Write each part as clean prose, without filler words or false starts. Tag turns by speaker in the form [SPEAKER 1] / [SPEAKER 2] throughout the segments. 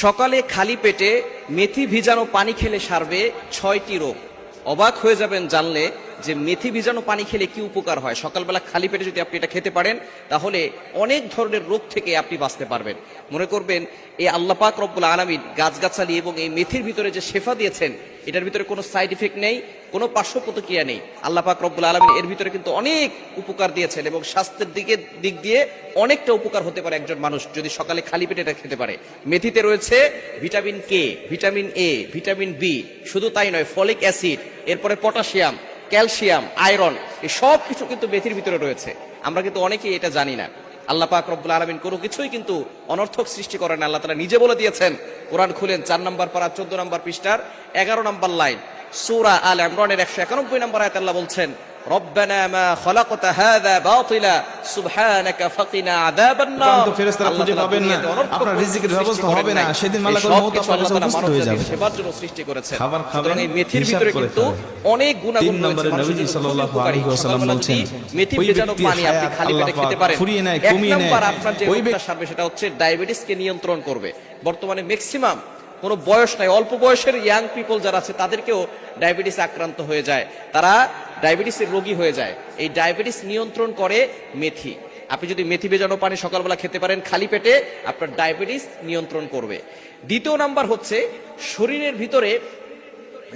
[SPEAKER 1] সকালে খালি পেটে মেথি ভিজানো পানি খেলে সারবে 6টি রোগ। অবাক হয়ে যাবেন জানলে যে মেথি ভিজানো পানি খেলে কি উপকার হয়। সকালবেলা খালি পেটে যদি আপনি এটা খেতে পারেন তাহলে অনেক ধরনের রোগ থেকে আপনি বাঁচতে পারবেন। মনে করবেন এই আল্লাহ পাক রব্বুল আলামিন গাছগাছালি এবং এই মেথির ভিতরে যে শেফা দিয়েছেন, এটার ভিতরে কোনো সাইড ইফেক্ট নেই, কোনো পার্শ্ব প্রতিক্রিয়া নেই। আল্লাহ পাক রব্বুল আলামিন এর ভিতরে কিন্তু অনেক উপকার দিয়েছেন এবং স্বাস্থ্যের দিক দিয়ে অনেকটা উপকার হতে পারে একজন মানুষ যদি সকালে খালি পেটে এটা খেতে পারে। মেথিতে রয়েছে vitamin K, vitamin A, vitamin B, শুধু তাই নয় ফলিক অ্যাসিড, এরপরে পটাশিয়াম, ক্যালসিয়াম, আয়রন, এই সব কিছু কিন্তু মেথির ভিতরে রয়েছে। আমরা কিন্তু অনেকেই এটা জানি না। আল্লাহ পাক রব্বুল আলামিন কোনো কিছুই কিন্তু অনর্থক সৃষ্টি করেন না। আল্লাহ তাআলা নিজে বলে দিয়েছেন, কোরআন খুলেন 4 নম্বর পারা 14 নম্বর পৃষ্ঠার 11 নম্বর লাইন, সূরা আল ইমরানের 191 নম্বর আয়াতে আল্লাহ বলছেন, রব্বানা মা খালাকতা হাযা বাতিলা সুবহানাকা ফাকিনা আযাবান নার।
[SPEAKER 2] তো ফেরেশতারা খুঁজে পাবেন না, আপনার রিজিকের ব্যবস্থা হবে না, সেদিন মালাকুল মউত আপনার কাছে উপস্থিত হয়ে যাবে।
[SPEAKER 1] সেবার জন্য সৃষ্টি করেছেন।
[SPEAKER 2] খাবার খাবেন,
[SPEAKER 1] এই মেথির ভিতরে কিন্তু অনেক গুণাগুণ রয়েছে।
[SPEAKER 2] 3 নম্বরে নবীজি সাল্লাল্লাহু আলাইহি ওয়াসাল্লাম বলছেন,
[SPEAKER 1] মেথি ভেজানো পানি আপনি খালি পেটে খেতে পারেন। এক নাম্বার আপনার যে রোগটা সারবে সেটা হচ্ছে ডায়াবেটিসকে নিয়ন্ত্রণ করবে। বর্তমানে ম্যাক্সিমাম কোনো বয়স নাই, অল্প বয়সের ইয়াং পিপল যারা আছে তাদেরকেও ডায়াবেটিস আক্রান্ত হয়ে যায়, তারা ডায়াবেটিসের রোগী হয়ে যায়। এই ডায়াবেটিস নিয়ন্ত্রণ করে মেথি। আপনি যদি মেথি ভেজানো পানি সকালবেলা খেতে পারেন খালি পেটে, আপনার ডায়াবেটিস নিয়ন্ত্রণ করবে। দ্বিতীয় নাম্বার হচ্ছে শরীরের ভিতরে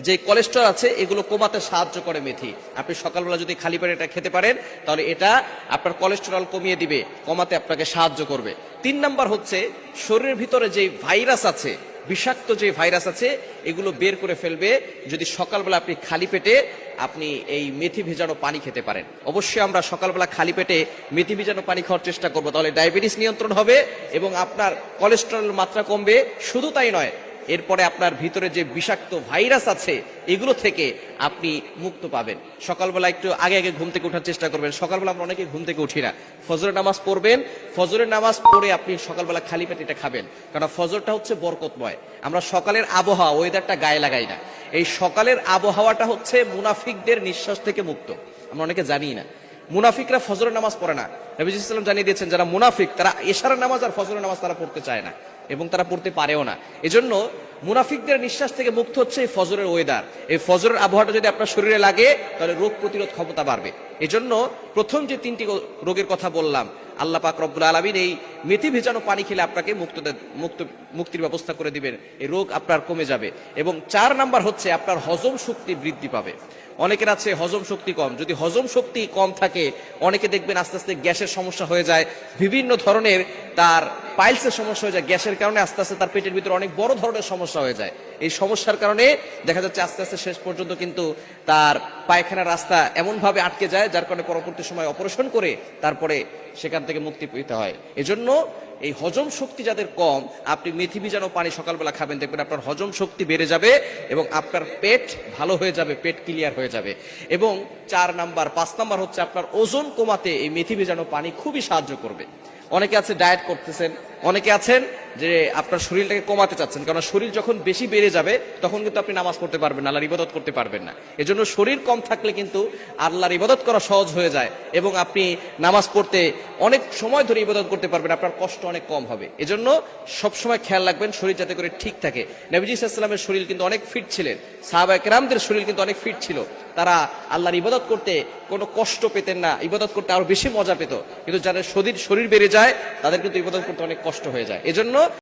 [SPEAKER 1] যে কোলেস্টেরল আছে এগুলো কমাতে সাহায্য করে মেথি। আপনি সকালবেলা যদি খালি পেটে এটা খেতে পারেন তাহলে এটা আপনার কোলেস্টেরল কমিয়ে দিবে, কমাতে আপনাকে সাহায্য করবে। 3 নাম্বার হচ্ছে শরীরের ভিতরে যে ভাইরাস আছে, বিষাক্ত যে ভাইরাস আছে, এগুলো বের করে ফেলবে যদি সকালবেলা আপনি খালি পেটে আপনি এই মেথি ভেজানো পানি খেতে পারেন। অবশ্যই আমরা সকালবেলা খালি পেটে মেথি ভেজানো পানি খাওয়ার চেষ্টা করবো, তাহলে ডায়াবেটিস নিয়ন্ত্রণ হবে এবং আপনার কোলেস্টেরলের মাত্রা কমবে। শুধু তাই নয়, এরপরে আপনার ভিতরে যে বিষাক্ত ভাইরাস আছে এগুলো থেকে আপনি মুক্ত পাবেন। সকালবেলা একটু আগে আগে ঘুম থেকে ওঠার চেষ্টা করবেন। সকালবেলা আমরা অনেকে ঘুম থেকে উঠি না, ফজরের নামাজ পড়বেন, ফজরের নামাজ পড়ে আপনি সকালবেলা খালি পেটে এটা খাবেন, কারণ ফজরটা হচ্ছে বরকতময়। আমরা সকালের আবহাওয়া, ওয়েদারটা গায়ে লাগাই না। এই সকালের আবহাওয়াটা হচ্ছে মুনাফিকদের নিঃশ্বাস থেকে মুক্ত, আমরা অনেকে জানি না। মুনাফিকরা ফজরের নামাজ পড়ে না। নবী সাল্লাল্লাহু আলাইহি ওয়াসাল্লাম জানিয়ে দিয়েছেন, যারা মুনাফিক তারা এশারের নামাজ আর ফজরের নামাজ তারা পড়তে চায় না এবং তারা পড়তে পারেও না। এজন্য মুনাফিকদের নিঃশ্বাস থেকে মুক্ত হচ্ছে এই ফজরের ওয়েদার। এই ফজরের আবহাওয়াটা যদি আপনার শরীরে লাগে তাহলে রোগ প্রতিরোধ ক্ষমতা বাড়বে। এজন্য প্রথম যে 3টি রোগের কথা বললাম, আল্লাহ পাক রব্বুল আলামিন এই মেথি ভেজানো পানি খেলে আপনাকে মুক্তির ব্যবস্থা করে দিবেন, এই রোগ আপনার কমে যাবে। এবং 4 নাম্বার হচ্ছে আপনার হজম শক্তি বৃদ্ধি পাবে। অনেকের আছে হজম শক্তি কম, যদি হজম শক্তি কম থাকে অনেকে দেখবেন আস্তে আস্তে গ্যাসের সমস্যা হয়ে যায়, বিভিন্ন ধরনের তার পাইলসের সমস্যা হয়ে যায়, গ্যাসের কারণে আস্তে আস্তে তার পেটের ভিতরে অনেক বড় ধরনের সমস্যা হয়ে যায়। এই সমস্যার কারণে দেখা যাচ্ছে আস্তে আস্তে শেষ পর্যন্ত কিন্তু তার পায়খানার রাস্তা এমন ভাবে আটকে যায় যার কারণে পরবর্তী সময় অপারেশন করে তারপরে সেখান থেকে মুক্তি পেতে হয়। এজন্য এই হজম শক্তি যাদের কম, আপনি মেথি ভিজানো পানি সকালবেলা খাবেন, দেখবেন আপনার হজম শক্তি বেড়ে যাবে এবং আপনার পেট ভালো হয়ে যাবে, পেট ক্লিয়ার হয়ে যাবে। এবং 5 নাম্বার হচ্ছে আপনার ওজন কমাতে এই মেথি ভেজানো পানি খুবই সাহায্য করবে। অনেকে আছে ডায়েট করতেছেন, অনেকে আছেন যে আপনার শরীরটাকে কমাতে চাচ্ছেন, কারণ শরীর যখন বেশি বেড়ে যাবে তখন কিন্তু আপনি নামাজ পড়তে পারবেন না, আল্লাহর ইবাদত করতে পারবেন না। এজন্য শরীর কম থাকলে কিন্তু আল্লাহর ইবাদত করা সহজ হয়ে যায় এবং আপনি নামাজ পড়তে অনেক সময় ধরে ইবাদত করতে পারবেন, আপনার কষ্ট অনেক কম হবে। এজন্য সবসময় খেয়াল রাখবেন শরীর যাতে করে ঠিক থাকে। নবীজি সাল্লাল্লাহু আলাইহি ওয়াসাল্লামের শরীর কিন্তু অনেক ফিট ছিলেন, সাহাবায়ে কেরামদের শরীর কিন্তু অনেক ফিট ছিল, তারা আল্লাহর ইবাদত করতে কোনো কষ্ট পেতেন না, ইবাদত করতে আরো বেশি মজা পেত। কিন্তু যাদের শরীর বেড়ে যায় তাদের কিন্তু ইবাদত করতে অনেক কষ্ট হয়ে যায়। এজন্য